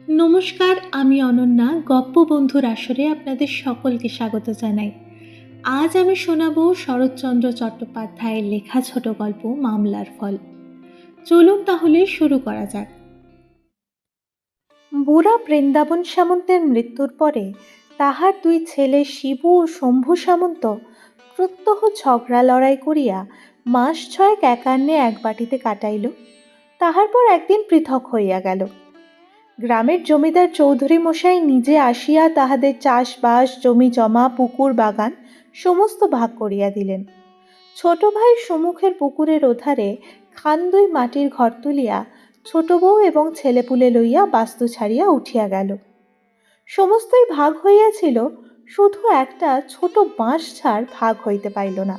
নমস্কার, আমি অনন্যা। গপ্প বন্ধুর আসরে আপনাদের সকলকে স্বাগত জানাই। আজ আমি শোনাব শরৎচন্দ্র চট্টোপাধ্যায়ের লেখা ছোট গল্প মামলার ফল। চলুন তাহলে শুরু করা যাক। বুড়া বৃন্দাবন সামন্তের মৃত্যুর পরে তাহার দুই ছেলে শিবু ও শম্ভু সামন্ত প্রত্যহ ঝগড়া লড়াই করিয়া মাস ছয়েক একান্নে এক বাটিতে কাটাইল। তাহার পর একদিন পৃথক হইয়া গেল। গ্রামের জমিদার চৌধুরী মশাই নিজে আসিয়া তাহাদের চাষবাস, জমি জমা, পুকুর বাগান সমস্ত ভাগ করিয়া দিলেন। ছোট ভাই সুমুখের পুকুরের ওধারে খান দুই মাটির ঘর তুলিয়া ছোট বউ এবং ছেলেপুলে লইয়া বাস্তু ছাড়িয়া উঠিয়া গেল। সমস্তই ভাগ হইয়াছিল, শুধু একটা ছোট বাঁশ ঝাড় ভাগ হইতে পাইল না।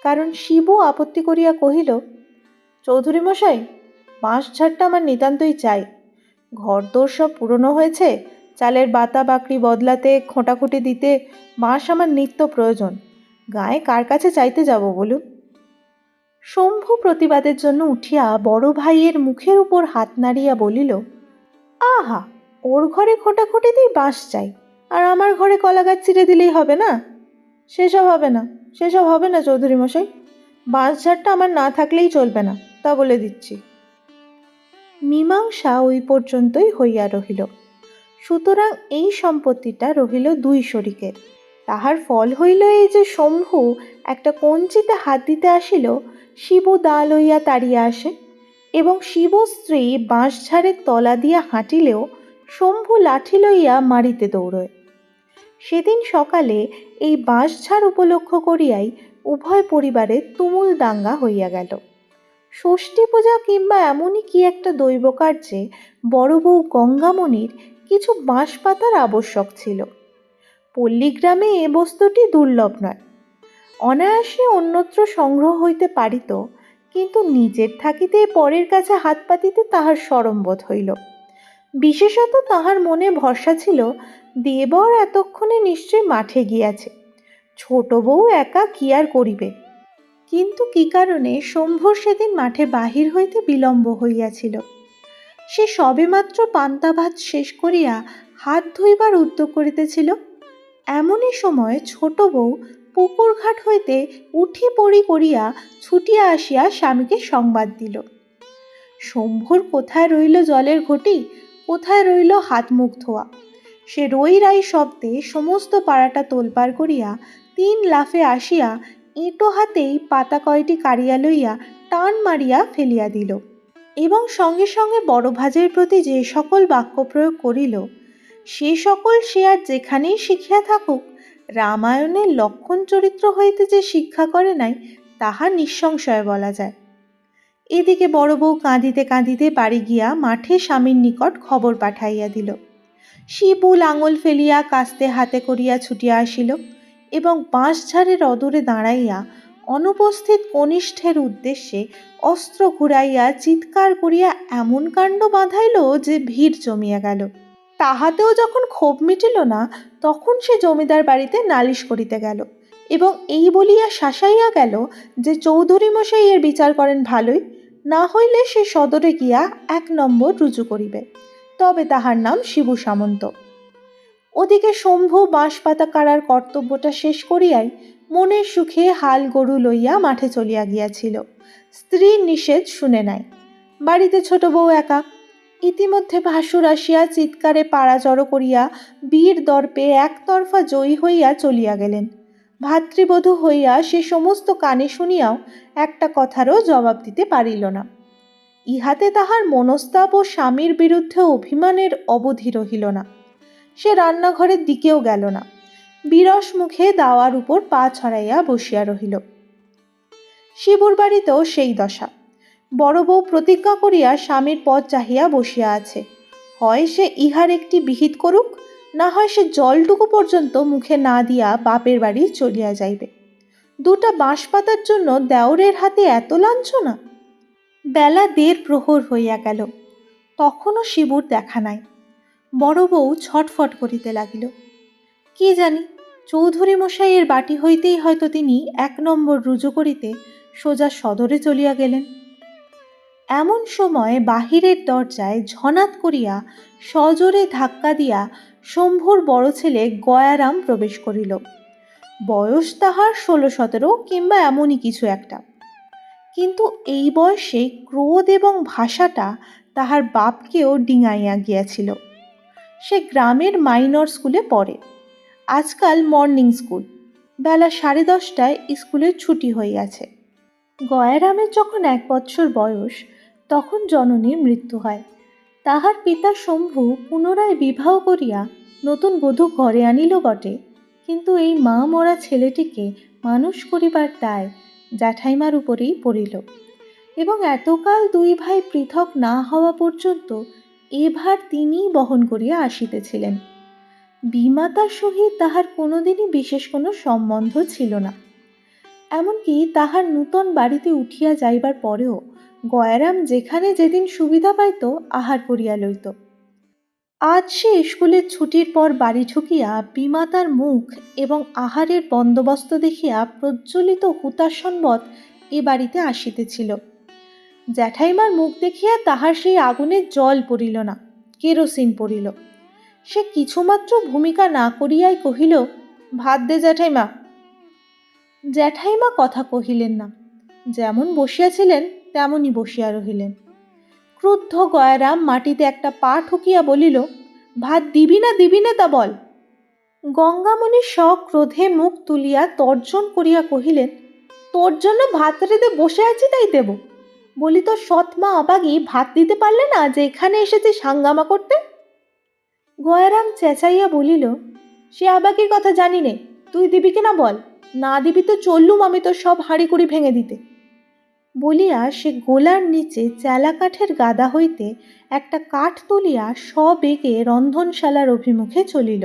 কারণ শিবু আপত্তি করিয়া কহিল, চৌধুরী মশাই, বাঁশ ঝাড়টা আমার নিতান্তই চাই। ঘরদোর সব পুরনো হয়েছে, চালের বাতা বাকড়ি বদলাতে, খোঁটাখুঁটি দিতে বাঁশ আমার নিত্য প্রয়োজন। গায়ে কার কাছে চাইতে যাব বলুন? শম্ভু প্রতিবাদের জন্য উঠিয়া বড় ভাইয়ের মুখের উপর হাত নাড়িয়া বলিল, আহা, ওর ঘরে খোঁটাখুঁটিতেই বাঁশ চাই, আর আমার ঘরে কলা গাছ চিরে দিলেই হবে না? সেসব হবে না, সেসব হবে না চৌধুরী মশাই। বাঁশ ঝাড়টা আমার না থাকলেই চলবে না, তা বলে দিচ্ছি। মীমাংসা ওই পর্যন্তই হইয়া রহিল। সুতরাং এই সম্পত্তিটা রহিল দুই শরিকের। তাহার ফল হইল এই যে শম্ভু একটা কঞ্চিতে হাত দিতে আসিল, শিবু দা লইয়া তাড়িয়া আসে, এবং শিবু স্ত্রী বাঁশঝাড়ের তলা দিয়া হাঁটিলেও শম্ভু লাঠি লইয়া মারিতে দৌড়য়। সেদিন সকালে এই বাঁশঝাড় উপলক্ষ করিয়াই উভয় পরিবারে তুমুল দাঙ্গা হইয়া গেল। ষষ্ঠী পূজা কিংবা এমনই কি একটা দৈব কার্যে বড় বউ গঙ্গামণির কিছু বাঁশ পাতার আবশ্যক ছিল। পল্লীগ্রামে এ বস্তুটি দুর্লভ নয়, অনায়াসে অন্যত্র সংগ্রহ হইতে পারিত, কিন্তু নিজের থাকিতে পরের কাছে হাত পাতিতে তাহার শরম বোধ হইল। বিশেষত তাহার মনে ভরসা ছিল, দেবর এতক্ষণে নিশ্চয় মাঠে গিয়াছে, ছোট বউ একা কি আর করিবে। কিন্তু কি কারণে শম্ভুর সেদিন মাঠে বাহির হইতে বিলম্ব হইয়াছিল। সে সবেমাত্র পান্তা ভাত শেষ করিয়া হাত ধুইবার উদ্যোগ করিতেছিল। এমনই সময় ছোট বউ পুকুর ঘাট হইতে উঠি পড়ি করিয়া ছুটিয়া আসিয়া স্বামীকে সংবাদ দিল, শম্ভুর কোথায় রইল জলের ঘটি, কোথায় রইল হাত মুখ ধোয়া। সে রই রাই শব্দে সমস্ত পাড়াটা তোলপাড় করিয়া 3 লাফে আসিয়া এঁটো হাতেই পাতা কয়টি কাড়িয়া লইয়া টান মারিয়া ফেলিয়া দিল, এবং সঙ্গে সঙ্গে বড় ভাজের প্রতি যে সকল বাক্য প্রয়োগ করিল, সে সকল সে আর যেখানেই শিখিয়া থাকুক, রামায়ণের লক্ষণ চরিত্র হইতে যে শিক্ষা করে নাই তাহা নিঃসংশয়ে বলা যায়। এদিকে বড় বউ কাঁদিতে কাঁদিতে বাড়ি গিয়া মাঠে স্বামীর নিকট খবর পাঠাইয়া দিল। শিবু লাঙল ফেলিয়া কাস্তে হাতে করিয়া ছুটিয়া আসিল, এবং বাঁশঝাড়ের অদূরে দাঁড়াইয়া অনুপস্থিত কনিষ্ঠের উদ্দেশ্যে অস্ত্র ঘুরাইয়া চিৎকার করিয়া এমন কাণ্ড বাঁধাইল যে ভিড় জমিয়া গেল। তাহাতেও যখন ক্ষোভ মিটিল না, তখন সে জমিদার বাড়িতে নালিশ করিতে গেল, এবং এই বলিয়া শাসাইয়া গেল যে চৌধুরী মশাই এর বিচার করেন ভালোই, না হইলে সে সদরে গিয়া 1 নম্বর রুজু করিবে, তবে তাহার নাম শিবু সামন্ত। ওদিকে শম্ভু বাঁশপাতা কাড়ার কর্তব্যটা শেষ করিয়াই মনের সুখে হাল গরু লইয়া মাঠে চলিয়া গিয়াছিল। স্ত্রীর নিষেধ শুনে নাই। বাড়িতে ছোট বউ একা। ইতিমধ্যে ভাসুর আসিয়া চিৎকারে পাড়া জড়ো করিয়া বীর দর্পে একতরফা জয়ী হইয়া চলিয়া গেলেন। ভাতৃবধূ হইয়া সে সমস্ত কানে শুনিয়াও একটা কথারও জবাব দিতে পারিল না। ইহাতে তাহার মনস্তাপ ও স্বামীর বিরুদ্ধে অভিমানের অবধি রহিল না। সে রান্নাঘরের দিকেও গেল না, বিরস মুখে দাওয়ার উপর পা ছড়াইয়া বসিয়া রহিল। শিবুর বাড়িতেও সেই দশা। বড় বউ প্রতিজ্ঞা করিয়া স্বামীর পথ চাহিয়া বসিয়া আছে, হয় সে ইহার একটি বিহিত করুক, না হয় সে জলটুকু পর্যন্ত মুখে না দিয়া বাপের বাড়ি চলিয়া যাইবে। 2টা বাঁশ পাতার জন্য দেওরের হাতে এত লাঞ্ছনা! বেলা 1.5 প্রহর হইয়া গেল, তখনও শিবুর দেখা নাই। বড় বউ ছটফট করিতে লাগিল। কি জানি, চৌধুরী মশাইয়ের বাটি হইতেই হয়তো তিনি 1 নম্বর রুজু করিতে সোজা সদরে চলিয়া গেলেন। এমন সময় বাহিরের দরজায় ঝনাত করিয়া সজোরে ধাক্কা দিয়া শম্ভুর বড় ছেলে গয়ারাম প্রবেশ করিল। বয়স তাহার 16-17 কিংবা এমনই কিছু একটা, কিন্তু এই বয়সে ক্রোধ এবং ভাষাটা তাহার বাপকেও ডিঙাইয়া গিয়াছিল। সে গ্রামের মাইনর স্কুলে পড়ে, আজকাল মর্নিং স্কুল। বেলা 10:30টায় স্কুলের ছুটি হইয়াছে। গয়ারামের যখন 1 বৎসর বয়স, তখন জননীর মৃত্যু হয়। তাহার পিতা শম্ভু পুনরায় বিবাহ করিয়া নতুন বধূ ঘরে আনিল বটে, কিন্তু এই মা মরা ছেলেটিকে মানুষ করিবার দায় জ্যাঠাইমার উপরেই পড়িল, এবং এতকাল দুই ভাই পৃথক না হওয়া পর্যন্ত এ ভার তিনিই বহন করিয়া আসিতেছিলেন। বিমাতার সহিত তাহার কোনোদিনই বিশেষ কোনো সম্বন্ধ ছিল না। এমনকি তাহার নূতন বাড়িতে উঠিয়া যাইবার পরেও গয়ারাম যেখানে যেদিন সুবিধা পাইত আহার করিয়া লইত। আজ সে স্কুলের ছুটির পর বাড়ি ঢুকিয়া বিমাতার মুখ এবং আহারের বন্দোবস্ত দেখিয়া প্রজ্বলিত হুতাশনবৎ এ বাড়িতে আসিতেছিল। জ্যাঠাইমার মুখ দেখিয়া তাহার সেই আগুনের জল পড়িল না, কেরোসিন পড়িল। সে কিছুমাত্র ভূমিকা না করিয়াই কহিল, ভাত দে জ্যাঠাইমা। জ্যাঠাইমা কথা কহিলেন না, যেমন বসিয়াছিলেন তেমনই বসিয়া রহিলেন। ক্রুদ্ধ গয়ারাম মাটিতে একটা পা ঠুকিয়া বলিল, ভাত দিবি না তা বল। গঙ্গামণি সক্রোধে মুখ তুলিয়া তর্জন করিয়া কহিলেন, তোর জন্য ভাত রেঁধে বসে আছি তাই দেব। বলি তো সৎ মা অবাগি ভাত দিতে পারলে না যে এখানে এসেছে হাঙ্গামা করতে। গয়ারাম চেঁচাইয়া বলিল, সে আবাগির কথা জানি নে, তুই দিবি কিনা বল, না দিবি তো চললুম আমি তোর সব হাঁড়ি কুড়ি ভেঙে দিতে। বলিয়া সে গোলার নিচে চেলা কাঠের গাদা হইতে একটা কাঠ তুলিয়া সবেগে রন্ধনশালার অভিমুখে চলিল।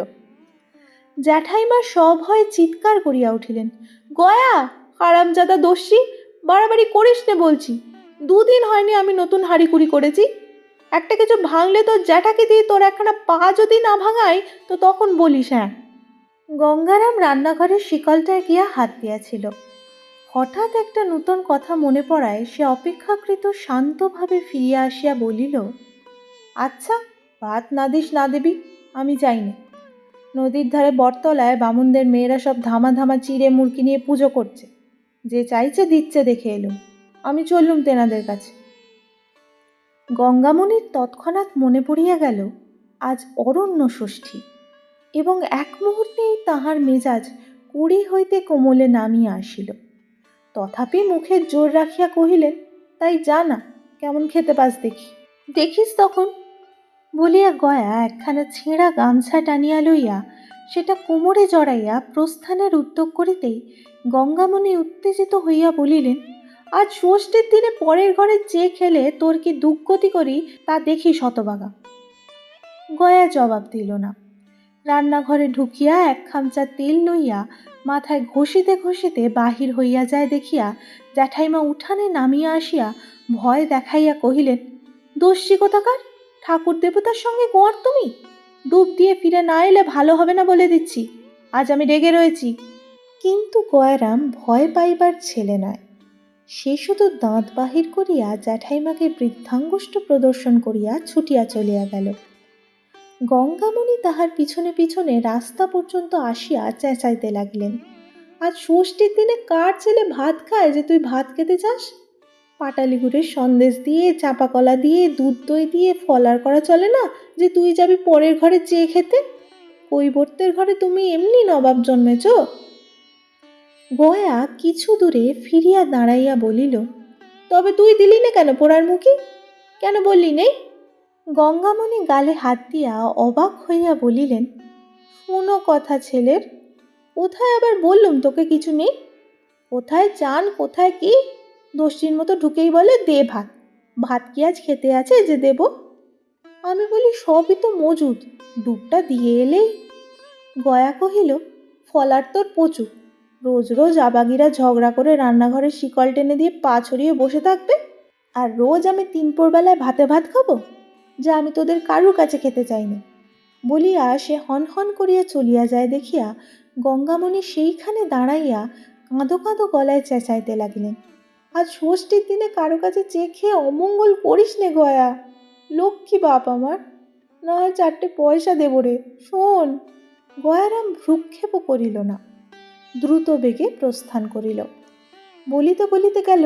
জ্যাঠাইমা সভয়ে চিৎকার করিয়া উঠিলেন, গয়া, হারামজাদা দস্যি, বাড়াবাড়ি করিস নে বলছি। 2 দিন হয়নি আমি নতুন হাঁড়িকুড়ি করেছি। একটা কিছু ভাঙলে তোর জ্যাঠাকে দিয়ে তোর একখানা পা যদি না ভাঙাই তো তখন বলিস। হ্যাঁ। গঙ্গারাম রান্নাঘরের শিকলটায় গিয়া হাত দিয়াছিল। হঠাৎ একটা নূতন কথা মনে পড়ায় সে অপেক্ষাকৃত শান্তভাবে ফিরিয়া আসিয়া বলিল, আচ্ছা, ভাত না দিস না দেবি আমি যাইনি। নদীর ধারে বটতলায় বামুনদের মেয়েরা সব ধামা ধামা চিড়ে মুরগি নিয়ে পুজো করছে, যে চাইছে দিচ্ছে দেখে এলুম, আমি চললুম তেনাদের কাছে। গঙ্গামণির তৎক্ষণাৎ মনে পড়িয়া গেল আজ অরণ্য ষষ্ঠী, এবং এক মুহূর্তেই তাহার মেজাজ কুড়ি হইতে কোমলে নামিয়া আসিল। তথাপি মুখের জোর রাখিয়া কহিলেন, তাই যা না, কেমন খেতে পাস দেখি। দেখিস তখন। বলিয়া গয়া একখানা ছেঁড়া গামছা টানিয়া লইয়া সেটা কোমরে জড়াইয়া প্রস্থানের উদ্যোগ করিতেই গঙ্গামণি উত্তেজিত হইয়া বলিলেন, আজ ষষ্ঠীর দিনে পরের ঘরে চেয়ে খেলে তোর কি দুর্গতি করি তা দেখি শতভাগা। গয়া জবাব দিল না। রান্নাঘরে ঢুকিয়া 1 খামচা তেল লইয়া মাথায় ঘষিতে ঘষিতে বাহির হইয়া যায় দেখিয়া জ্যাঠাইমা উঠানে নামিয়া আসিয়া ভয় দেখাইয়া কহিলেন, দস্যি কোথাকার, ঠাকুর দেবতার সঙ্গে গোয়ার তুমি? ডুব দিয়ে ফিরে না এলে ভালো হবে না বলে দিচ্ছি, আজ আমি রেগে রয়েছি। কিন্তু গয়ারাম ভয় পাইবার ছেলে নয়। সে শুধু দাঁত বাহির করিয়া জ্যাঠাইমাকে বৃদ্ধাঙ্গুষ্ঠ প্রদর্শন করিয়া ছুটিয়া চলিয়া গেল। গঙ্গামণি তাহার পিছনে পিছনে রাস্তা পর্যন্ত আসিয়া চেঁচাইতে লাগলেন, আজ ষষ্ঠীর দিনে কার ছেলে ভাত খায় যে তুই ভাত খেতে চাস? পাটালি গুড়ের সন্দেশ দিয়ে, চাপা কলা দিয়ে, দুধ দই দিয়ে ফলার করা চলে না যে তুই যাবি পরের ঘরে চেয়ে খেতে? কৈবর্তের ঘরে তুমি এমনি নবাব জন্মেছ। গয়া কিছু দূরে ফিরিয়া দাঁড়াইয়া বলিল, তবে তুই দিলি না কেন পোড়ার মুখী? কেন বললি নেই? গঙ্গামণি গালে হাত দিয়া অবাক হইয়া বলিলেন, শুনো কথা ছেলের, কোথায় আবার বললুম তোকে কিছু নেই? কোথায় চান কোথায় কি? দস্যির মতো ঢুকেই বলে দে ভাত। ভাত কি আজ খেতে আছে যে দেব? আমি বলি সবই তো মজুদ, ডুবটা দিয়ে এলেই। গয়া কহিল, ফলার তোর প্রচুর, রোজ রোজ আবাগিরা ঝগড়া করে রান্নাঘরে শিকল টেনে দিয়ে পা ছড়িয়ে বসে থাকবে, আর রোজ আমি 3 পোরবেলায় ভাতে ভাত খাবো, যা আমি তোদের কারুর কাছে খেতে চাইনি। বলিয়া সে হনহন করিয়া চলিয়া যায় দেখিয়া গঙ্গামণি সেইখানে দাঁড়াইয়া কাঁদো কাঁদো গলায় চেঁচাইতে লাগিলেন, আজ ষষ্ঠীর দিনে কারো কাছে চেয়ে খেয়ে অমঙ্গল করিস নে গয়া, লক্ষ্মী বাপ আমার, না হয় 4টে পয়সা দেব রে, শোন। গয়ারাম ভ্রুক্ষেপও করিল না, দ্রুত বেগে প্রস্থান করিল। বলিতে বলিতে গেল,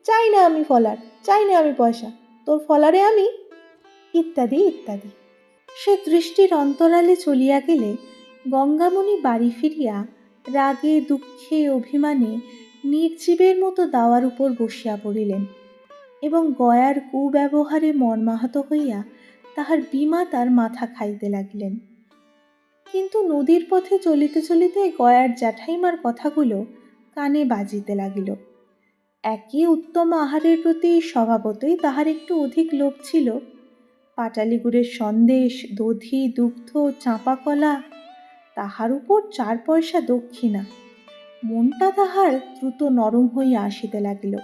চাই না আমি ফলার, চাই না আমি পয়সা, তোর ফলারে আমি, ইত্যাদি ইত্যাদি। সে দৃষ্টির অন্তরালে চলিয়া গেলে গঙ্গামণি বাড়ি ফিরিয়া রাগে দুঃখে অভিমানে নির্জীবের মতো দাওয়ার উপর বসিয়া পড়িলেন এবং গয়ার কুব্যবহারে মর্মাহত হইয়া তাহার বিমাতার মাথা খাইতে লাগিলেন। কিন্তু নদীর পথে চলিতে চলিতে গয়ার জ্যাঠাইমার কথাগুলো কানে বাজিতে লাগিল। একই উত্তম আহারের প্রতি স্বভাবতই তাহার একটু অধিক লোভ ছিল। পাটালি গুড়ের সন্দেশ, দধি, দুগ্ধ, চাঁপা কলা, তাহার উপর 4 পয়সা দক্ষিণা। মনটা তাহার দ্রুত নরম হইয়া আসিতে লাগিল।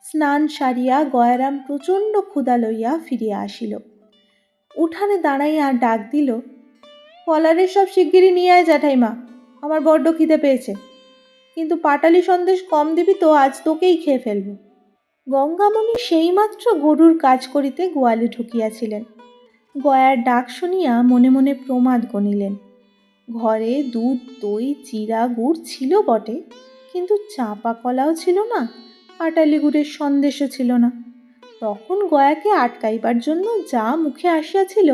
স্নান সারিয়া গয়ারাম প্রচণ্ড ক্ষুধা লইয়া ফিরিয়া আসিল। উঠানে দাঁড়াইয়া ডাক দিল, ফলারের সব শিগগিরই নিয়ে আয় জ্যাঠাইমা, আমার বড্ড খিদে পেয়েছে, কিন্তু পাটালি সন্দেশ কম দিবি তো, আজ তোকেই খেয়ে ফেলব। গঙ্গামণি সেইমাত্র গরুর কাজ করিতে গোয়ালে ঢুকিয়াছিলেন। গয়ার ডাক শুনিয়া মনে মনে প্রমাদ গণিলেন। ঘরে দুধ, দই, চিরা, গুড় ছিল বটে, কিন্তু চাঁপা কলাও ছিল না, পাটালি গুড়ের সন্দেশও ছিল না। তখন গয়াকে আটকাইবার জন্য যা মুখে আসিয়াছিল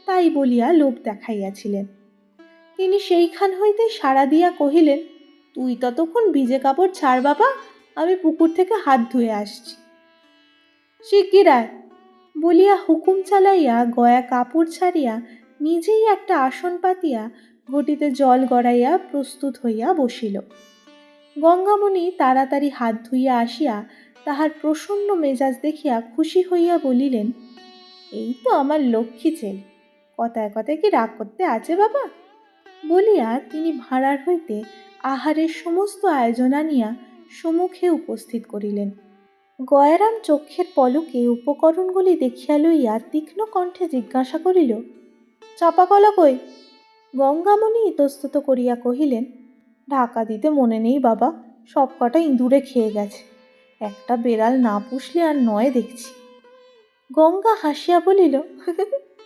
তাই বলিয়া লোভ দেখাইয়াছিলেন। তিনি সেইখান হইতে সাড়া দিয়া কহিলেন, তুই ততক্ষণ ভিজে কাপড় ছাড় বাবা, আমি পুকুর থেকে হাত ধুয়ে আসছি। শিগগির আয় বলিয়া হুকুম চালাইয়া গয়া কাপড় ছাড়িয়া নিজেই একটা আসন পাতিয়া ঘটিতে জল গড়াইয়া প্রস্তুত হইয়া বসিল। গঙ্গামণি তাড়াতাড়ি হাত ধুইয়া আসিয়া তাহার প্রসন্ন মেজাজ দেখিয়া খুশি হইয়া বলিলেন, এই তো আমার লক্ষ্মী ছেলে, কথায় কথায় কি রাগ করতে আছে বাবা? বলিয়া তিনি ভাঁড়ার হইতে আহারের সমস্ত আয়োজন আনিয়া সম্মুখে উপস্থিত করিলেন। গয়ারাম চক্ষের পলকে উপকরণগুলি দেখিয়া লইয়া তীক্ষ্ণ কণ্ঠে জিজ্ঞাসা করিল, চাপা কলা কই? গঙ্গামণি ইতস্তত করিয়া কহিলেন, ঢাকা দিতে মনে নেই বাবা, সব কটা ইঁদুরে খেয়ে গেছে, একটা বেড়াল না পুষলে আর নয় দেখছি। গঙ্গা হাসিয়া বলিল,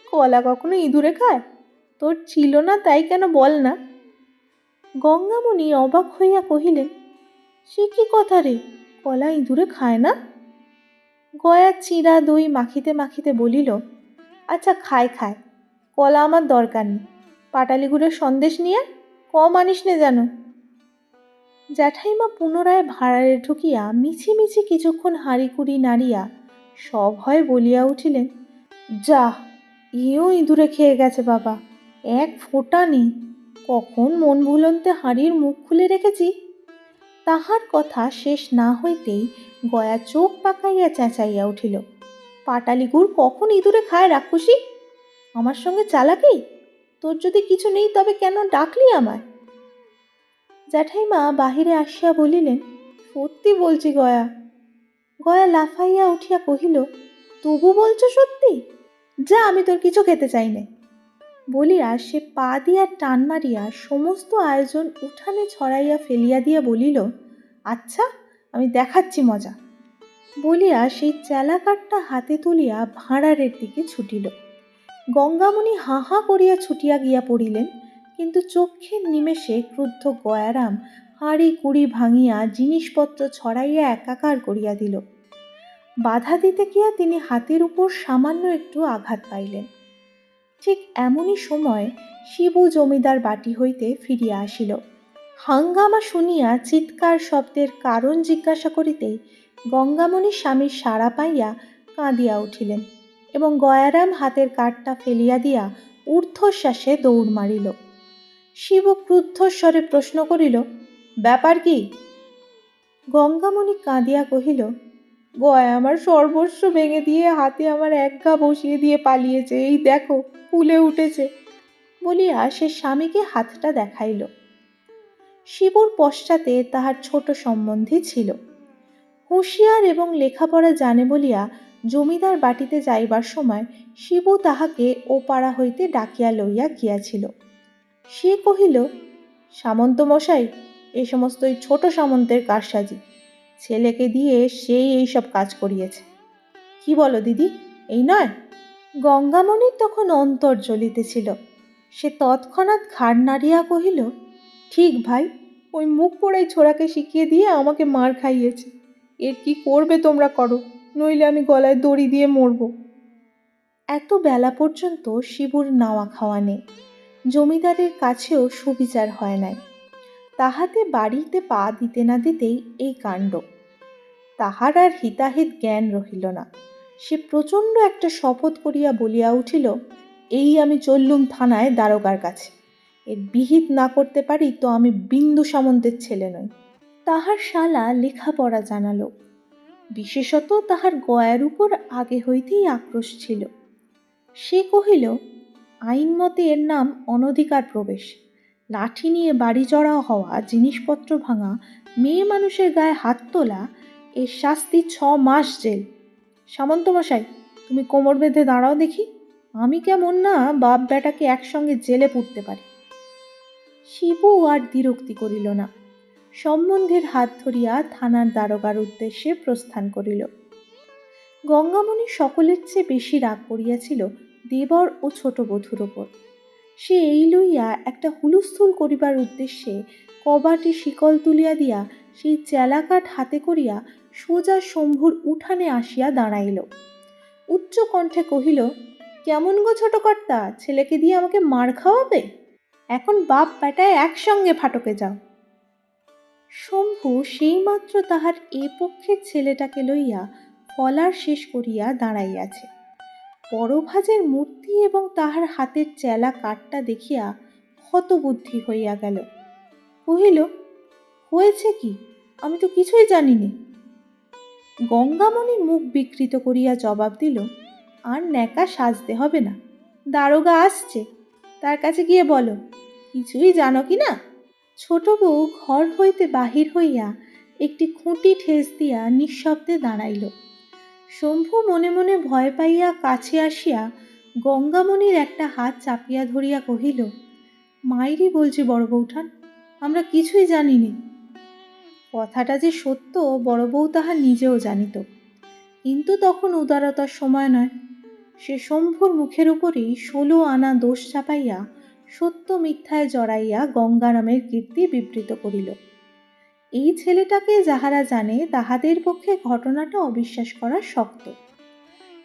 কলা কখনো ইঁদুরে খায়? তোর ছিল না তাই কেন বল না। গঙ্গামণি অবাক হইয়া কহিলেন, সে কি কথা রে, কলা ইঁদুরে খায় না? গয়া চিরা দই মাখিতে মাখিতে বলিল, আচ্ছা খায় খায়, কলা আমার দরকার নেই, পাটালি গুড়ের সন্দেশ নিয়ে কম আনিস নে যেন। জ্যাঠাইমা পুনরায় ভাঁড়ারে ঢুকিয়া মিছিমিছি কিছুক্ষণ হাঁড়িকুড়ি নাড়িয়া সভয় বলিয়া উঠিলেন, যা, এও ইঁদুরে খেয়ে গেছে বাবা, এক ফোঁটা নেই, কখন মন ভুলন্তে হাঁড়ির মুখ খুলে রেখেছি। তাহার কথা শেষ না হইতেই গয়া চোখ পাকাইয়া চেঁচাইয়া উঠিল, পাটালি গুড় কখন ইঁদুরে খায় রাক্ষসী? আমার সঙ্গে চালাকি? তোর যদি কিছু নেই তবে কেন ডাকলি আমায়? জ্যাঠাইমা বাহিরে আসিয়া বলিলেন, সত্যি বলছি গয়া। গয়া লাফাইয়া উঠিয়া কহিল, তবু বলছো সত্যি? যা, আমি তোর কিছু খেতে চাই না। বলিয়া সে পা দিয়া টান মারিয়া সমস্ত আয়োজন উঠানে ছড়াইয়া ফেলিয়া দিয়া বলিল, আচ্ছা আমি দেখাচ্ছি মজা। বলিয়া সেই চেলাকাঠটা হাতে তুলিয়া ভাঁড়ারের দিকে ছুটিল। গঙ্গামণি হাঁ হাঁ করিয়া ছুটিয়া গিয়া পড়িলেন, কিন্তু চক্ষের নিমেষে ক্রুদ্ধ গয়ারাম হাঁড়ি কুড়ি ভাঙিয়া জিনিসপত্র ছড়াইয়া একাকার করিয়া দিল। বাধা দিতে গিয়া তিনি হাতের উপর সামান্য একটু আঘাত পাইলেন। ঠিক এমনই সময় শিবু জমিদার বাটি হইতে ফিরিয়া আসিল। হাঙ্গামা শুনিয়া চিৎকার শব্দের কারণ জিজ্ঞাসা করিতেই গঙ্গামণি স্বামীর সাড়া পাইয়া কাঁদিয়া উঠিলেন এবং গয়ারাম হাতের কাঠটা ফেলিয়া দিয়া ঊর্ধ্বশ্বাসে দৌড় মারিল। শিবু ক্রুদ্ধস্বরে প্রশ্ন করিল, ব্যাপার কি? গঙ্গামণি কাঁদিয়া কহিল, গয়া আমার সর্বস্ব ভেঙে দিয়ে হাতে আমার এক ঘা বসিয়ে দিয়ে পালিয়েছে, এই দেখো ফুলে উঠেছে। বলিয়া সে স্বামীকে হাতটা দেখাইল। শিবুর পশ্চাতে তাহার ছোট সম্বন্ধী ছিল। হুঁশিয়ার এবং লেখাপড়া জানে বলিয়া জমিদার বাটিতে যাইবার সময় শিবু তাহাকে ও পাড়া হইতে ডাকিয়া লইয়া গিয়াছিল। সে কহিল, সামন্ত মশাই, এ সমস্তই ছোট সামন্তের কারসাজি, ছেলেকে দিয়ে সেই এইসব কাজ করিয়েছে। কি বলো দিদি, এই নয়? গঙ্গামণির তখন অন্তর জ্বলিতেছিল। সে তৎক্ষণাৎ ঘাড় নাড়িয়া কহিল, ঠিক ভাই, ওই মুখ পোড়াই ছোড়াকে শিখিয়ে দিয়ে আমাকে মার খাইয়েছে। এর কি করবে তোমরা করো, নইলে আমি গলায় দড়ি দিয়ে মরব। এত বেলা পর্যন্ত শিবুর নাওয়া খাওয়া নেই। জমিদারের কাছেও সুবিচার হয় নাই। তাহাতে বাড়িতে পা দিতে না দিতেই এই কাণ্ড। তাহার আর হিতাহিত জ্ঞান রহিল না। সে প্রচণ্ড একটা শপথ করিয়া বলিয়া উঠিল, এই আমি চললুম থানায় দারোগার কাছে। এর বিহিত না করতে পারি তো আমি বিন্দু সামন্তের ছেলে নই। তাহার শালা লেখাপড়া জানালো, বিশেষত তাহার গয়ার উপর আগে হইতেই আক্রোশ ছিল। সে কহিল, আইন মতে এর নাম অনধিকার প্রবেশ। লাঠি নিয়ে বাড়ি চড়াও হওয়া, জিনিসপত্র ভাঙা, মেয়ে মানুষের গায়ে হাত তোলা, এর শাস্তি 6 মাস জেল। সামন্তমশাই, তুমি কোমর বেঁধে দাঁড়াও দেখি, আমি কেমন না বাপ বেটাকে একসঙ্গে জেলে পুড়তে পারি। শিবু আর দ্বিরুক্তি করিল না। সম্বন্ধের হাত ধরিয়া থানার দারোগার উদ্দেশ্যে প্রস্থান করিল। গঙ্গামণি সকলের চেয়ে বেশি রাগ করিয়াছিল দেবর ও ছোট বধূর ওপর। সে এই লইয়া একটা হুলস্থুল করিবার উদ্দেশ্যে কবাটে শিকল তুলিয়া দিয়া সেই চেলাকাঠ হাতে করিয়া সোজা শম্ভুর উঠানে আসিয়া দাঁড়াইল। উচ্চ কণ্ঠে কহিল, কেমন গো ছোট কর্তা, ছেলেকে দিয়ে আমাকে মার খাওয়াবে? এখন বাপ বেটায় একসঙ্গে ফাটকে যাও। শম্ভু সেইমাত্র তাহার এ পক্ষের ছেলেটাকে লইয়া ফলার শেষ করিয়া দাঁড়াইয়াছে। বড়ভাজের মূর্তি এবং তাহার হাতের চেলা কাঠটা দেখিয়া হতবুদ্ধি হইয়া গেল। কহিল, হয়েছে কি? আমি তো কিছুই জানিনি। গঙ্গামণি মুখ বিকৃত করিয়া জবাব দিল, আর ন্যাকা সাজতে হবে না, দারোগা আসছে, তার কাছে গিয়ে বলো কিছুই জানো কি না। ছোট বউ ঘর হইতে বাহির হইয়া একটি খুঁটি ঠেস দিয়া নিঃশব্দে দাঁড়াইল। শম্ভু মনে মনে ভয় পাইয়া কাছে আসিয়া গঙ্গামণির একটা হাত চাপিয়া ধরিয়া কহিল, মাইরি বলছি বড় বউঠান, আমরা কিছুই জানিনি। কথাটা যে সত্য বড় বউ তাহা নিজেও জানিত, কিন্তু তখন উদারতার সময় নয়। সে শম্ভুর মুখের উপরেই 16 আনা দোষ চাপাইয়া সত্য মিথ্যায় জড়াইয়া গঙ্গারামের কীর্তি বিবৃত করিল। এই ছেলেটাকে যাহারা জানে তাহাদের পক্ষে ঘটনাটা অবিশ্বাস করা শক্ত।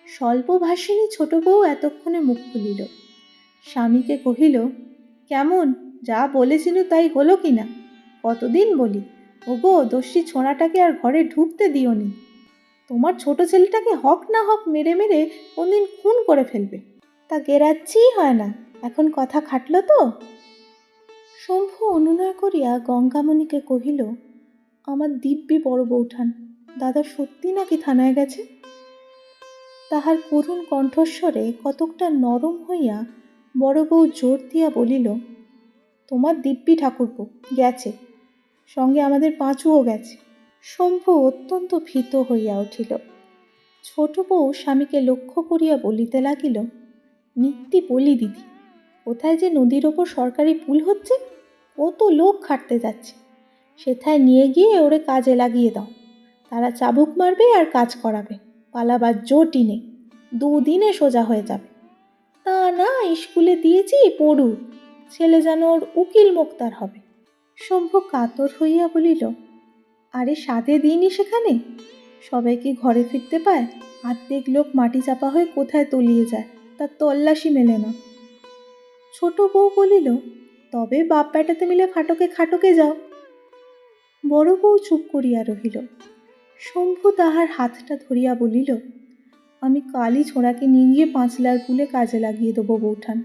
স্বল্পভাষিণী ছোট বউ এতক্ষণে মুখ খুলিল। স্বামীকে কহিল, কেমন, যা বলেছিল তাই হলো কি না? কতদিন বলি, ওগো দস্যি ছোঁড়াটাকে আর ঘরে ঢুকতে দিওনি। তোমার ছোট ছেলেটাকে হক না হক মেরে মেরে কোনদিন খুন করে ফেলবে। তা গেরাচ্ছিই হয় না, এখন কথা খাটল তো। শম্ভু অনুনয় করিয়া গঙ্গামণিকে কহিল, আমার দিব্যি বড় বউঠান, দাদা সত্যি নাকি থানায় গেছে? তাহার করুণ কণ্ঠস্বরে কতকটা নরম হইয়া বড় বউ জোর দিয়া বলিল, তোমার দিব্যি ঠাকুরপো গেছে, সঙ্গে আমাদের পাঁচুও গেছে। শম্ভু অত্যন্ত ভীত হইয়া উঠিল। ছোট বউ স্বামীকে লক্ষ্য করিয়া বলিতে লাগিল, নিত্যি বলি দিদি, কোথায় যে নদীর ওপর সরকারি পুল হচ্ছে, কত লোক খাটতে যাচ্ছে, সেথায় নিয়ে গিয়ে ওরে কাজে লাগিয়ে দাও। তারা চাবুক মারবে আর কাজ করাবে, পালাবার জোটই নেই, 2 দিনে সোজা হয়ে যাবে। তা না, স্কুলে দিয়েছি পড়ুক, ছেলে যেন ওর উকিল মোক্তার হবে। শম্ভু কাতর হইয়া বলিল, আরে সাধে দিইনি সেখানে, সবাই কি ঘরে ফিরতে পায়? আর্ধেক লোক মাটি চাপা হয়ে কোথায় তলিয়ে যায়, তার তল্লাশি মেলে না। ছোট বউ বলিল, তবে বাপ বেটাতে মিলে ফাটকে খাটকে যাও। বড় বউ চুপ করিয়া রহিল। শম্ভু তাহার হাতটা ধরিয়া বলিল, আমি কালই ছোঁড়াকে নিয়ে গিয়ে পাঁচলার পুলে কাজে লাগিয়ে দেবো বউঠান,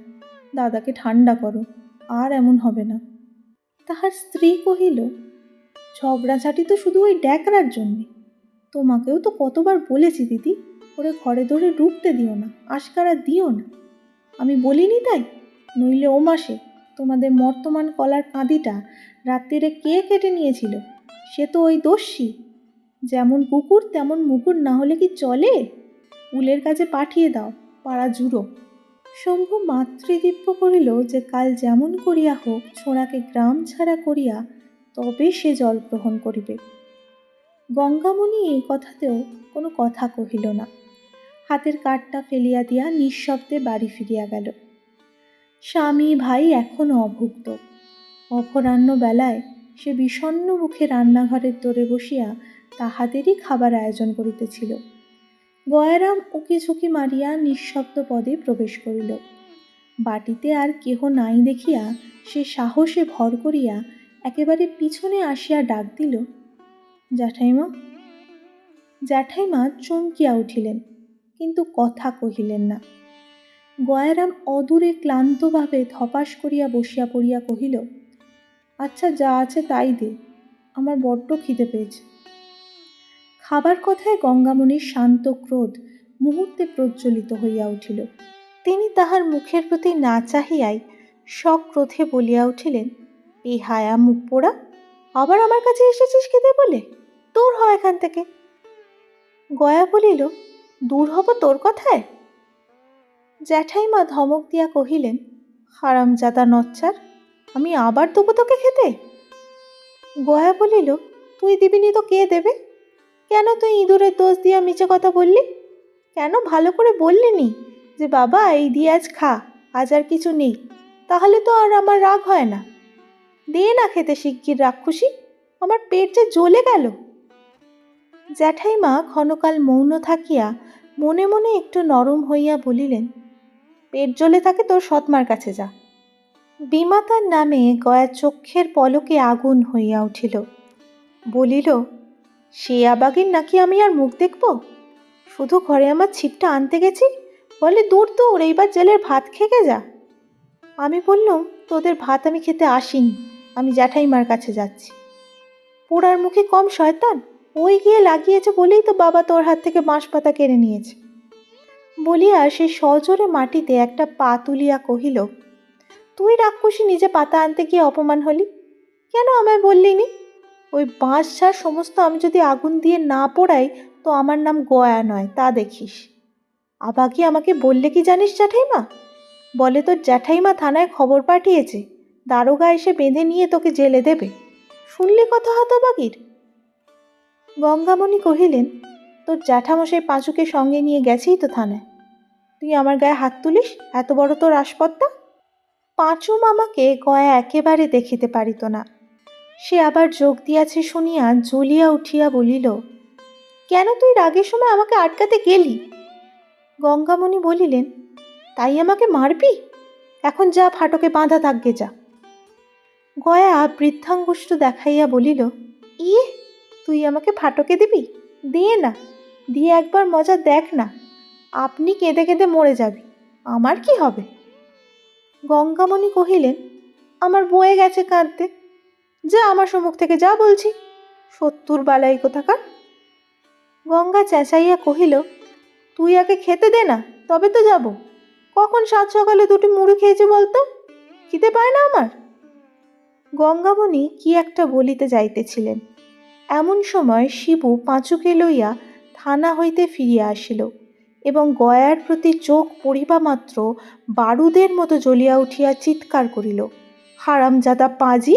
দাদাকে ঠান্ডা করো, আর এমন হবে না। তাহার স্ত্রী কহিল, ঝগড়াঝাটি তো শুধু ওই ড্যাকরার জন্যে, তোমাকেও তো কতবার বলেছি দিদি, ওরে ঘরে ধরে ঢুকতে দিও না, আশকারা দিও না। আমি বলিনি তাই? নইলে ও মাসে তোমাদের মর্তমান কলার কাঁদিটা রাত্রিরে কে কেটে নিয়েছিল? সে তো ওই দস্যি। যেমন কুকুর তেমন মুকুর না হলে কি চলে? উলের কাছে পাঠিয়ে দাও, পাড়া জুড়ো। শম্ভু মাতৃদিব্য করিল যে কাল যেমন করিয়া হোক ছোঁড়াকে গ্রাম ছাড়া করিয়া তবে সে জল গ্রহণ করিবে। গঙ্গামণি এই কথাতেও কোনো কথা কহিল না, হাতের কাঠটা ফেলিয়া দিয়া নিঃশব্দে বাড়ি ফিরিয়া গেল। স্বামী ভাই এখনও অভুক্ত। অপরাহ্ন বেলায় সে বিষণ্ণ মুখে রান্নাঘরের দোরে বসিয়া তাহাদেরই খাবার আয়োজন করিতেছিল। গয়ারাম উকি ঝুঁকি মারিয়া নিঃশব্দ পদে প্রবেশ করিল। বাটিতে আর কেহ নাই দেখিয়া সে সাহসে ভর করিয়া একেবারে পিছনে আসিয়া ডাক দিল, জ্যাঠাইমা। জ্যাঠাইমা চমকিয়া উঠিলেন, কিন্তু কথা কহিলেন না। গয়ারাম অদূরে ক্লান্তভাবে ধপাস করিয়া বসিয়া পড়িয়া কহিল, আচ্ছা যা আছে তাই দে, আমার বড্ড খিদে পেয়েছে। খাবার কথায় গঙ্গামণির শান্ত ক্রোধ মুহূর্তে প্রজ্বলিত হইয়া উঠিল। তিনি তাহার মুখের প্রতি না চাহিয়াই সক্রোধে বলিয়া উঠিলেন, এই হায়া মুখ পোড়া, আবার আমার কাছে এসেছিস খেতে বলে? দূর হ এখান থেকে। গয়া বলিল, দূর হব তোর কথায়? জ্যাঠাইমা ধমক দিয়া কহিলেন, হারামজাদা নচ্ছার, আমি আবার দেবো তোকে খেতে? গয়া বলিল, তুই দিবিনি তো কে দেবে? কেন তুই ইঁদুরের দোষ দিয়া মিছে কথা বললি? কেন ভালো করে বললি নি যে বাবা এই দিয়ে আজ খা, আজ আর কিছু নেই? তাহলে তো আর আমার রাগ হয় না। দে না খেতে শিগগির রাক্ষসী, আমার পেট যে জ্বলে গেল। জ্যাঠাইমা ক্ষণকাল মৌন থাকিয়া মনে মনে একটু নরম হইয়া বলিলেন, পেট জ্বলে থাকে তোর সৎমার কাছে যা। বিমাতার নামে গয়া চক্ষের পলকে আগুন হইয়া উঠিল। বলিল, সে আবাগির নাকি আমি আর মুখ দেখব? শুধু ঘরে আমার ছিপটা আনতে গেছি, বলে দূর দূর এইবার জেলের ভাত খেয়ে যা। আমি বললুম, তোদের ভাত আমি খেতে আসিনি, আমি জ্যাঠাইমার কাছে যাচ্ছি। পোড়ার মুখে কম শয়তান, ওই গিয়ে লাগিয়েছে বলেই তো বাবা তোর হাত থেকে বাঁশ পাতা কেড়ে নিয়েছে। বলিয়া সে সজোরে মাটিতে একটা পা তুলিয়া কহিল, তুই রাক্ষসী নিজে পাতা আনতে গিয়ে অপমান হলি, কেন আমায় বললিনি? ওই বাঁশ ঝাড় সমস্ত আমি যদি আগুন দিয়ে না পোড়াই তো আমার নাম গয়া নয়, তা দেখিস। আবাকি আমাকে বললে কি জানিস জ্যাঠাইমা? বলে তোর জ্যাঠাইমা থানায় খবর পাঠিয়েছে, দারোগা এসে বেঁধে নিয়ে তোকে জেলে দেবে। শুনলি কথা হতবাগির? গঙ্গামণি কহিলেন, তোর জ্যাঠামশাই পাঁচুকে সঙ্গে নিয়ে গেছেই তো থানায়, তুই আমার গায়ে হাত তুলিস? এত বড় তোর আসপত্তা? পাঁচু মামাকে গয়া একেবারে দেখিতে পারিত না। সে আবার যোগ দিয়াছে শুনিয়া জ্বলিয়া উঠিয়া বলিল, কেন তুই রাগের সময় আমাকে আটকাতে গেলি? গঙ্গামণি বলিলেন, তাই আমাকে মারবি? এখন যা ফাটকে বাঁধা থাকবে যা। গয়া বৃদ্ধাঙ্গুষ্ঠ দেখাইয়া বলিল, ইয়ে, তুই আমাকে ফাটকে দিবি? দে না, দিয়ে একবার মজা দেখ না, আপনি কেঁদে কেঁদে মরে যাবি, আমার কি হবে? গঙ্গামণি কহিলেন, আমার বয়ে গেছে কাঁদতে, যা আমার সম্মুখ থেকে যা বলছি, সত্তর বালাই কোথাকার। গঙ্গা চেঁচাইয়া কহিল, তুই আগে খেতে দে না, তবে তো যাব। কখন সাত সকালে দুটি মুড়ি খেয়েছি বলতো, খিদে পায় না আমার? গঙ্গামণি কি একটা বলিতে যাইতেছিলেন, এমন সময় শিবু পাঁচুকে লইয়া থানা হইতে ফিরিয়া আসিল এবং গয়ার প্রতি চোখ পড়িবা মাত্র বারুদের মতো জ্বলিয়া উঠিয়া চিৎকার করিল, হারামজাদা পাঁজি,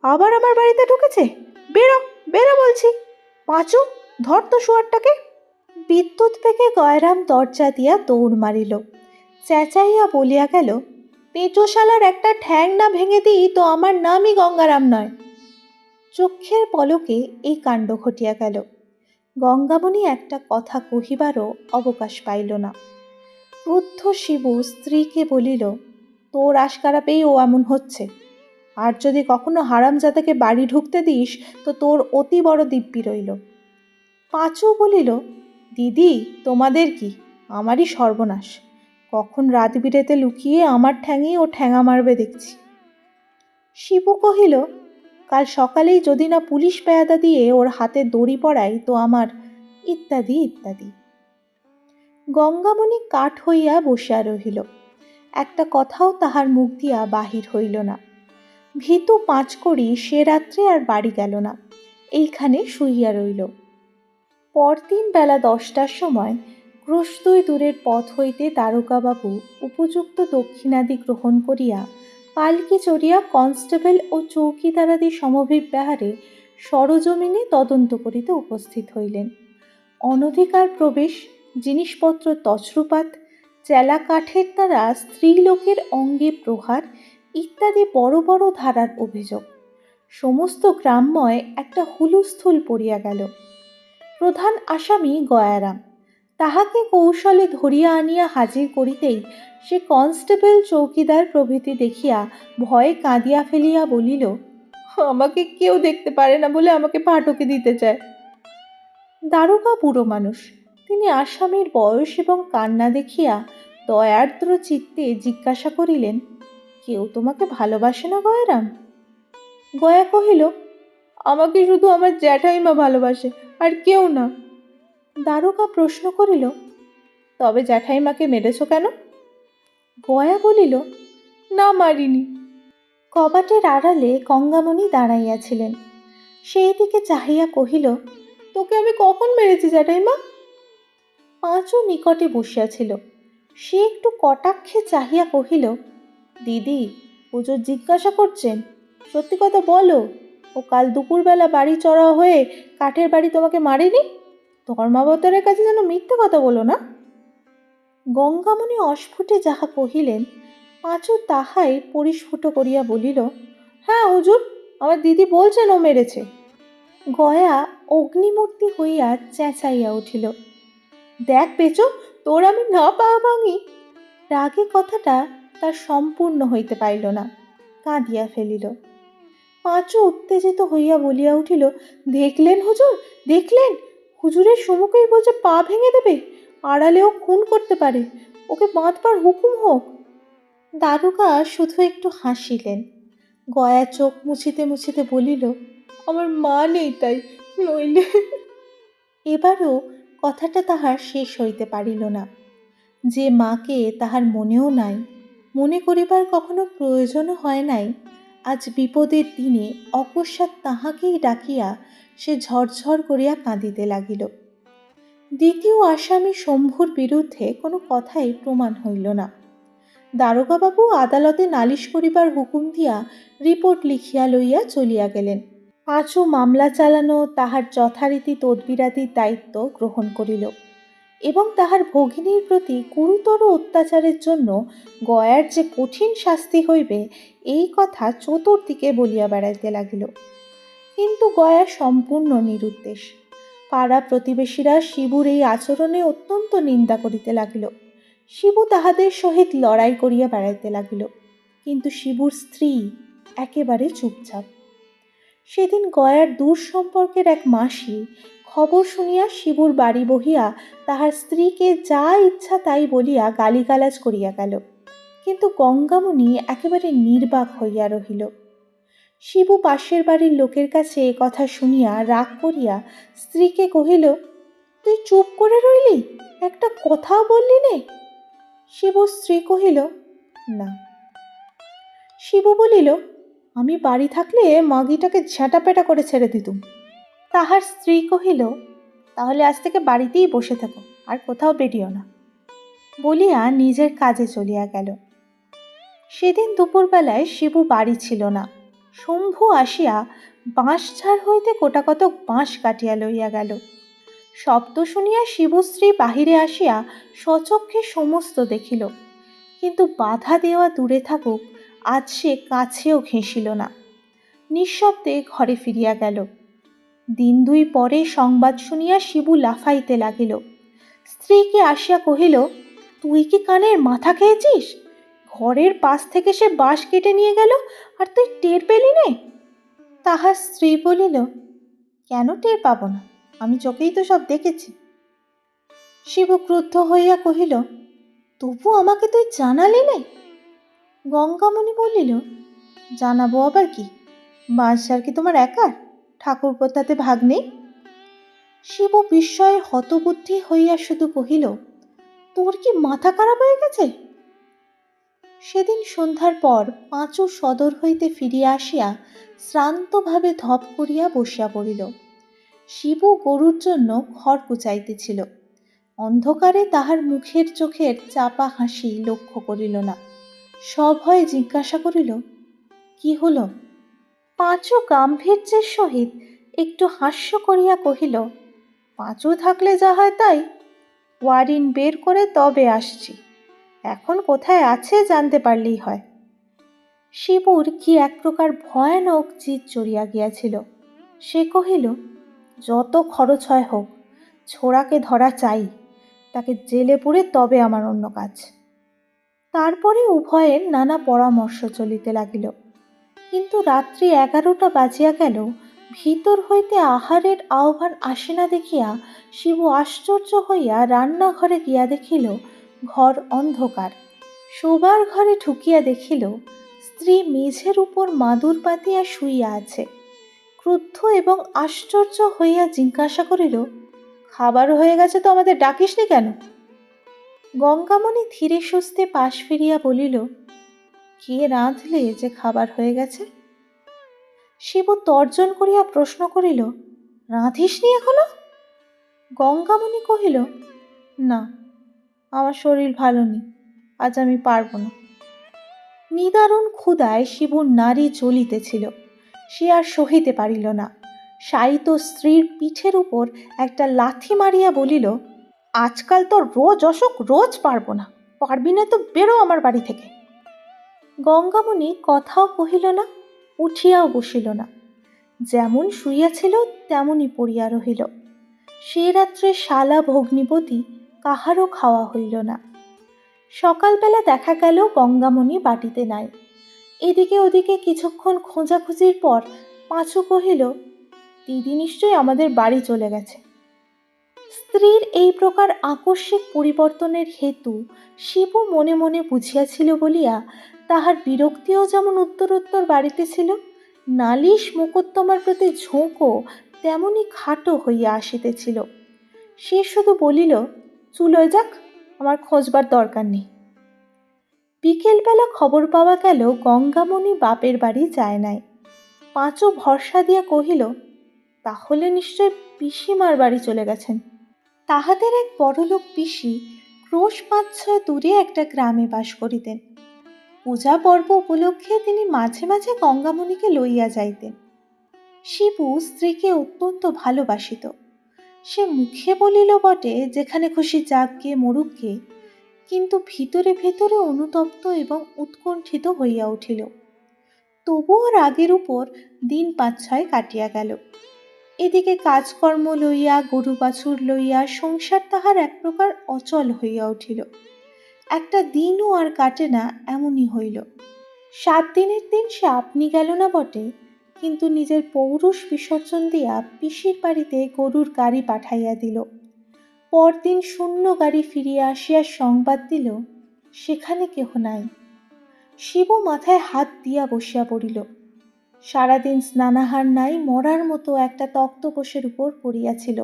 আবার আমার বাড়িতে ঢুকেছে, বেরো বেরো বলছি। পাঁচু, ধর তো শুয়ারটাকে। বিদ্যুৎ পেকে গয়রাম দরজা দিয়া দৌড় মারিল, চেঁচাইয়া বলিয়া গেল, পেঁচোশালার একটা ঠ্যাং না ভেঙে দিই তো আমার নামই গঙ্গারাম নয়। চক্ষের পলকে এই কাণ্ড ঘটিয়া গেল। গঙ্গামণি একটা কথা কহিবারও অবকাশ পাইল না। ক্রুদ্ধ শিবু স্ত্রীকে বলিল, তোর আশকারা পেয়েই ও এমন হচ্ছে, আর যদি কখনো হারামজাদাকে বাড়ি ঢুকতে দিস তো তোর অতি বড় দিব্যি রইল। পাঁচু বলিল, দিদি তোমাদের কি, আমারই সর্বনাশ, কখন রাত বিরেতে লুকিয়ে আমার ঠ্যাঙেই ও ঠ্যাঙা মারবে দেখছি। শিবু কহিল, কাল সকালেই যদি না পুলিশ পেয়াদা দিয়ে ওর হাতে দড়ি পড়াই তো আমার, ইত্যাদি ইত্যাদি। গঙ্গামণি কাঠ হইয়া বসিয়া রহিল, একটা কথাও তাহার মুখ দিয়া বাহির হইল না। ভীতু পাঁচ করি সে রাত্রে আর বাড়ি গেল না, এইখানে শুইয়া রইল। পরদিন বেলা 10টার সময় ক্রোশদুই দূরের পথ হইতে দারোগাবাবু উপযুক্ত দক্ষিণাদি গ্রহণ করিয়া পালকি চড়িয়া কনস্টেবল ও চৌকিদারাদি সমভিব্যাহারে সরজমিনে তদন্ত করিতে উপস্থিত হইলেন। অনধিকার প্রবেশ, জিনিসপত্র তছরূপাত, চেলা কাঠের দ্বারা স্ত্রীলোকের অঙ্গে প্রহার ইত্যাদি বড় বড় ধারার অভিযোগ। সমস্ত গ্রামময় একটা হুলস্থুল পড়িয়া গেল। প্রধান আসামি গয়ারাম, তাহাকে কৌশলে ধরিয়া আনিয়া হাজির করিতেই সে কনস্টেবল, চৌকিদার প্রভৃতি দেখিয়া ভয়ে কাঁদিয়া ফেলিয়া বলিল, আমাকে কেউ দেখতে পারে না বলে আমাকে ফাটকে দিতে চায়। দারোগা বুড়ো মানুষ, তিনি আসামির বয়স এবং কান্না দেখিয়া দয়ার্দ্র চিত্তে জিজ্ঞাসা করিলেন, কেউ তোমাকে ভালোবাসে না গয়ারাম? গয়া কহিল, আমাকে শুধু আমার জ্যাঠাইমা ভালোবাসে, আর কেউ না। দারোগা প্রশ্ন করিল, তবে জ্যাঠাইমাকে মেরেছ কেন? গয়া বলিল, না, মারিনি। কবাটের আড়ালে গঙ্গামণি দাঁড়াইয়াছিলেন। সেই দিকে চাহিয়া কহিল, তোকে আমি কখন মেরেছি জ্যাঠাইমা? পাঁচু নিকটে বসিয়াছিল। সে একটু কটাক্ষে চাহিয়া কহিল, দিদি, হুজুর জিজ্ঞাসা করছেন, সত্যি কথা বলো, ও কাল দুপুরবেলা বাড়ি চড়াও হয়ে কাঠের বাড়ি তোমাকে মারেনি? ধর্মাবতারের কাছে যেন মিথ্যে কথা বলো না। গঙ্গামণি অস্ফুটে যাহা কহিলেন, পাঁচু তাহাই পরিস্ফুট করিয়া বলিল, হ্যাঁ হুজুর, আমার দিদি বলছেন ও মেরেছে। গয়া অগ্নিমূর্তি হইয়া চেঁচাইয়া উঠিল, দেখ পেঁচো, তোর আমি না পা ভাঙি। রাগে কথাটা তার সম্পূর্ণ হইতে পারিল না, কাঁদিয়া ফেলিল। পাঁচু উত্তেজিত হইয়া বলিয়া উঠিল, দেখলেন হুজুর, দেখলেন, হুজুরের সম্মুখেই বলছে পা ভেঙে দেবে, আড়ালেও খুন করতে পারে, ওকে বাঁধবার হুকুম হোক। দারোগা শুধু একটু হাসিলেন। গয়া চোখ মুছিতে মুছিতে বলিল, আমার মা নেই তাই, নইলে। এবারও কথাটা তাহার শেষ হইতে পারিল না। যে মাকে তাহার মনেও নাই, মনে করিবার কখনো প্রয়োজনও হয় নাই, আজ বিপদের দিনে অকস্মাৎ তাহাকেই ডাকিয়া সে ঝরঝর করিয়া কাঁদিতে লাগিল। দ্বিতীয় আসামি শম্ভুর বিরুদ্ধে কোনো কথাই প্রমাণ হইল না। দারোগাবাবু আদালতে নালিশ করিবার হুকুম দিয়া রিপোর্ট লিখিয়া লইয়া চলিয়া গেলেন। পাঁচু মামলা চালানো তাহার যথারীতি তদবিরাদির দায়িত্ব গ্রহণ করিল এবং তাহার ভগিনীর প্রতি গুরুতর অত্যাচারের জন্য গয়ার যে কঠিন শাস্তি হইবে এই কথা চতুর্দিকে বলিয়া বেড়াইতে লাগিল। কিন্তু গয়া সম্পূর্ণ নিরুদ্দেশ। পাড়া প্রতিবেশীরা শিবুর এই আচরণে অত্যন্ত নিন্দা করিতে লাগিল। শিবু তাহাদের সহিত লড়াই করিয়া বেড়াইতে লাগিল, কিন্তু শিবুর স্ত্রী একেবারে চুপচাপ। সেদিন গয়ার দূর সম্পর্কের এক মাসি খবর শুনিয়া শিবুর বাড়ি বহিয়া তাহার স্ত্রীকে যা ইচ্ছা তাই বলিয়া গালিগালাজ করিয়া গেল, কিন্তু গঙ্গামণি একেবারে নির্বাক হইয়া রহিল। শিবু পাশের বাড়ির লোকের কাছে এ কথা শুনিয়া রাগ করিয়া স্ত্রীকে কহিল, তুই চুপ করে রইলি, একটা কথাও বললি নে? শিবুর স্ত্রী কহিল, না। শিবু বলিল, আমি বাড়ি থাকলে মাগিটাকে ঝ্যাঁটাপেটা করে ছেড়ে দিতুম। তাহার স্ত্রী কহিল, তাহলে আজ থেকে বাড়িতেই বসে থাকো, আর কোথাও বেরিও না, বলিয়া নিজের কাজে চলিয়া গেল। সেদিন দুপুরবেলায় শিবু বাড়ি ছিল না। শম্ভু আসিয়া বাঁশঝাড় হইতে গোটাকতক বাঁশ কাটিয়া লইয়া গেল। শব্দ শুনিয়া শিবু স্ত্রী বাহিরে আসিয়া সচক্ষে সমস্ত দেখিল, কিন্তু বাধা দেওয়া দূরে থাকুক, আজ সে কাছেও ঘেঁষিল না। নিঃশব্দে ঘরে ফিরিয়া গেল। দিন দুই পরে সংবাদ শুনিয়া শিবু লাফাইতে লাগিল। স্ত্রীকে আসিয়া কহিল, তুই কি কানের মাথা খেয়েছিস? ঘরের পাশ থেকে সে বাঁশ কেটে নিয়ে গেল, আর তুই টের পেলি নে? তাহার স্ত্রী বলিল, কেন টের পাবো না, আমি চোখেই তো সব দেখেছি। শিবু ক্রুদ্ধ হইয়া কহিল, তবু আমাকে তুই জানালি নে? গঙ্গামণি বলিল, জানাবো আবার কি, বাঁশঝাড় কি তোমার একার? ঠাকুরপো তাতে ভাগ নেই? শিবু বিস্ময়ে হতবুদ্ধি হইয়া শুধু কহিল, তোর কি মাথা খারাপ হয়ে গেছে? সেদিন সন্ধ্যার পর পাঁচু সদর হইতে ফিরিয়া আসিয়া শ্রান্তভাবে ধপ করিয়া বসিয়া পড়িল। শিবু গরুর জন্য খড় কুচাইতেছিল। অন্ধকারে তাহার মুখের চোখের চাপা হাসি লক্ষ্য করিল না। সভয়ে জিজ্ঞাসা করিল, কি হলো? পাঁচু গাম্ভীর্যের সহিত একটু হাস্য করিয়া কহিল, পাঁচু থাকলে যা হয় তাই। ওয়ারিন বের করে তবে আসছি, এখন কোথায় আছে জানতে পারলেই হয়। শিবুর কি এক প্রকার ভয়ানক জিদ চড়িয়া গিয়াছিল। সে কহিল, যত খরচ হয় হোক, ছোড়াকে ধরা চাই, তাকে জেলে পুরে তবে আমার অন্য কাজ। তারপরে উভয়ের নানা পরামর্শ চলিতে লাগিল। কিন্তু রাত্রি 11টা বাজিয়া গেল, ভিতর হইতে আহারের আহ্বান আসে না দেখিয়া শিবু আশ্চর্য হইয়া রান্নাঘরে গিয়া দেখিল ঘর অন্ধকার। শোবার ঘরে ঢুকিয়া দেখিল স্ত্রী মেঝের উপর মাদুর পাতিয়া শুইয়া আছে। ক্রুদ্ধ এবং আশ্চর্য হইয়া জিজ্ঞাসা করিল, খাবার হয়ে গেছে তো আমাদের ডাকিসনি কেন? গঙ্গামণি ধীরে সুস্থে পাশ ফিরিয়া বলিল, কে রাঁধলে যে খাবার হয়ে গেছে? শিবু তর্জন করিয়া প্রশ্ন করিল, রাঁধিসনি এখনো? গঙ্গামণি কহিল, না, আমার শরীর ভালো নেই, আজ আমি পারব না। নিদারুণ ক্ষুধায় শিবুর নাড়ি জ্বলিতেছিল। সে আর সহিতে পারিল না। শায়িত স্ত্রীর পিঠের উপর একটা লাথি মারিয়া বলিল, আজকাল তো রোজ অসুখ, রোজ পারব না, পারবি না তো বেরো আমার বাড়ি থেকে। গঙ্গামণি কথাও কহিল না, উঠিয়াও বসিল না। যেমন শুইয়াছিল তেমনই পড়িয়া রহিল। সে রাত্রে শালা ভগ্নিপতি কাহারও খাওয়া হইল না। সকালবেলা দেখা গেল গঙ্গামণি বাটিতে নাই। এদিকে ওদিকে কিছুক্ষণ খোঁজাখুঁজির পর পাঁচু কহিল, দিদি নিশ্চয়ই আমাদের বাড়ি চলে গেছে। স্ত্রীর এই প্রকার আকস্মিক পরিবর্তনের হেতু শিবু মনে মনে বুঝিয়াছিল বলিয়া তাহার বিরক্তিও যেমন উত্তরোত্তর বাড়িতেছিল, নালিশ মোকদ্দমার প্রতি ঝোঁকও তেমনি খাটো হইয়া আসিতেছিল। সে শুধু বলিল, চুলোয় যাক, আমার খোঁজবার দরকার নেই। বিকেলবেলা খবর পাওয়া গেল গঙ্গামণি বাপের বাড়ি যায় নাই। পাঁচু ভরসা দিয়া কহিল, তাহলে নিশ্চয় পিসিমার বাড়ি চলে গেছেন। তাহাদের এক বড়লোক পিসি ক্রোশ 5-6 দূরে একটা গ্রামে বাস করিতেন। পূজা পর্ব উপলক্ষে তিনি মাঝে মাঝে গঙ্গামণিকে লইয়া যাইতেন। শিবু স্ত্রীকে অত্যন্ত ভালোবাসিত। সে মুখে বলিল বটে যেখানে খুশি যাক গে মরুক গে, কিন্তু ভিতরে ভিতরে অনুতপ্ত এবং উৎকণ্ঠিত হইয়া উঠিল। তবুও রাগের উপর দিন 5-6 কাটিয়া গেল। এদিকে কাজকর্ম লইয়া, গরু বাছুর লইয়া সংসার তাহার এক প্রকার অচল হইয়া উঠিল। একটা দিনও আর কাটে না এমনই হইল। 7 দিনের দিন সে আপনি গেল না বটে, কিন্তু নিজের পৌরুষ বিসর্জন দিয়া পিসির বাড়িতে গরুর গাড়ি পাঠাইয়া দিল। পরদিন শূন্য গাড়ি ফিরিয়া আসিয়া সংবাদ দিল, সেখানে কেহ নাই। শিবু মাথায় হাত দিয়া বসিয়া পড়িল। সারাদিন স্নানাহার নাই, মরার মতো একটা তক্তপোষের উপর পড়িয়াছিল।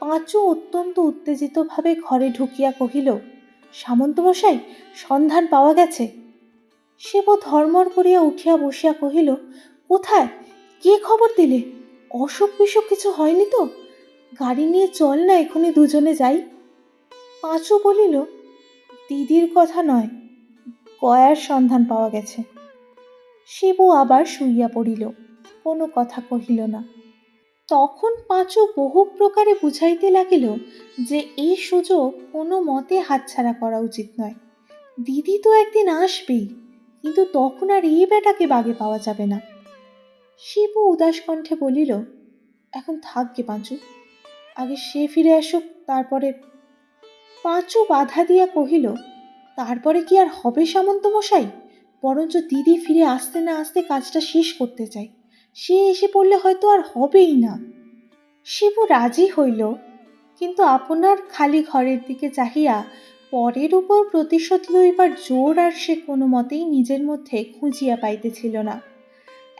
পাঁচু অত্যন্ত উত্তেজিতভাবে ঘরে ঢুকিয়া কহিল, সামন্তমশাই, সন্ধান পাওয়া গেছে। শিবু ধর্মর করিয়া উঠিয়া বসিয়া কহিল, কোথায়, কে খবর দিলে? অসুখ বিসুখ কিছু হয়নি তো? গাড়ি নিয়ে চল না, এখনই দুজনে যাই। পাঁচু বলিল, দিদির কথা নয়, গয়ার সন্ধান পাওয়া গেছে। শিবু আবার শুইয়া পড়িল, কোনো কথা কহিল না। তখন পাঁচু বহু প্রকারে বুঝাইতে লাগিল যে এই সুযোগ কোনো মতে হাতছাড়া করা উচিত নয়। দিদি তো একদিন আসবেই, কিন্তু তখন আর এই বেটাকে বাগে পাওয়া যাবে না। শিবু উদাস কণ্ঠে বলিল, এখন থাকবে পাঁচু, আগে সে ফিরে আসুক, তারপরে। পাঁচু বাধা দিয়া কহিল, তারপরে কি আর হবে সামন্তমশাই? বরঞ্চ দিদি ফিরে আসতে না আসতে কাজটা শেষ করতে চাই, সে এসে পড়লে হয়তো আর হবেই না। শিবু রাজি হইল, কিন্তু আপনার খালি ঘরের দিকে চাহিয়া পরের উপর প্রতিশোধ লইবার জোর আর সে কোনো মতেই নিজের মধ্যে খুঁজিয়া পাইতেছিল না।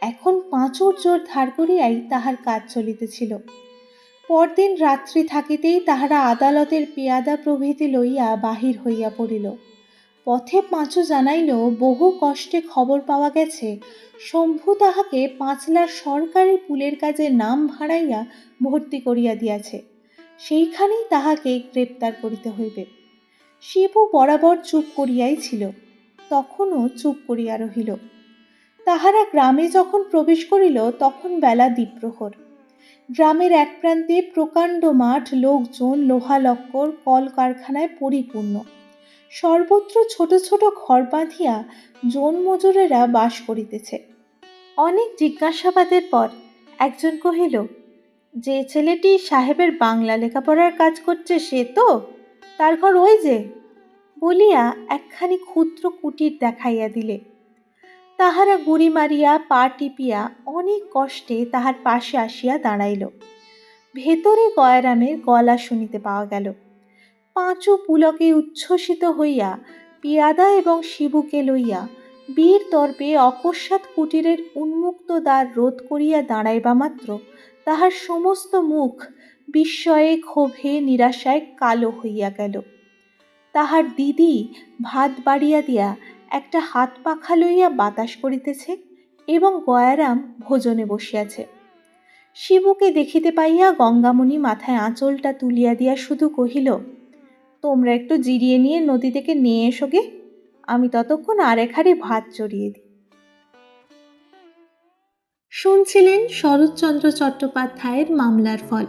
এখন পাঁচুর জোর ধার করিয়াই তাহার কাজ চলিতেছিল। পরদিন রাত্রি থাকিতেই তাহারা আদালতের পেয়াদা প্রভৃতি লইয়া বাহির হইয়া পড়িল। পথে পাঁচু জানাইল, বহু কষ্টে খবর পাওয়া গেছে শম্ভু তাহাকে 5 লাখ সরকারি পুলের কাজে নাম ভাড়াইয়া ভর্তি করিয়া দিয়াছে, সেইখানেই তাহাকে গ্রেপ্তার করিতে হইবে। শিবু বরাবর চুপ করিয়াই ছিল, তখনও চুপ করিয়া রহিল। তাহারা গ্রামে যখন প্রবেশ করিল তখন বেলা দ্বিপ্রহর। গ্রামের এক প্রান্তে প্রকাণ্ড মাঠ, লোকজন, লোহা লক্কর, কলকারখানায় পরিপূর্ণ। সর্বত্র ছোট ছোট ঘর বাঁধিয়া জন মজুরেরা বাস করিতেছে। অনেক জিজ্ঞাসাবাদের পর একজন কহিল, যে ছেলেটি সাহেবের বাংলা লেখাপড়ার কাজ করছে সে তো, তার ঘর ওই যে, বলিয়া একখানি ক্ষুদ্র কুটির দেখাইয়া দিলে। তাহারা গুড়ি মারিয়া পা টিপিয়া অনেক কষ্টে তাহার পাশে আসিয়া দাঁড়াইল। ভেতরে গয়রামের গলা শুনিতে পাওয়া গেল। পাঁচু পুলকে উচ্ছ্বসিত হইয়া পিয়াদা এবং শিবুকে লইয়া বীর দর্পে অকস্মাৎ কুটিরের উন্মুক্ত দ্বার রোধ করিয়া দাঁড়াইবা মাত্র তাহার সমস্ত মুখ বিস্ময়ে, ক্ষোভে, নিরাশায় কালো হইয়া গেল। তাহার দিদি ভাত বাড়িয়া দিয়া একটা হাত পাখা লইয়া বাতাস করিতেছে এবং গয়ারাম ভোজনে বসিয়াছে। শিবুকে দেখিতে পাইয়া গঙ্গামণি মাথায় আঁচলটা তুলিয়া দিয়া শুধু কহিল, তোমরা একটু জিরিয়ে নিয়ে নদী থেকে নিয়ে এসো গে, আমি ততক্ষণ আরেক হাঁড়ি ভাত চড়িয়ে দিই। শুনছিলেন শরৎচন্দ্র চট্টোপাধ্যায়ের মামলার ফল।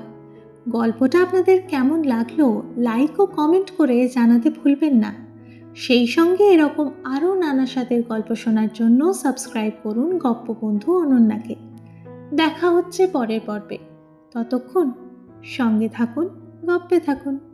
গল্পটা আপনাদের কেমন লাগলো লাইক ও কমেন্ট করে জানাতে ভুলবেন না। সেই সঙ্গে এরকম আরও নানা স্বাদের গল্প শোনার জন্য সাবস্ক্রাইব করুন গপ্পবন্ধু অনন্যাকে। দেখা হচ্ছে পরের পর্বে। ততক্ষণ সঙ্গে থাকুন, গপ্পে থাকুন।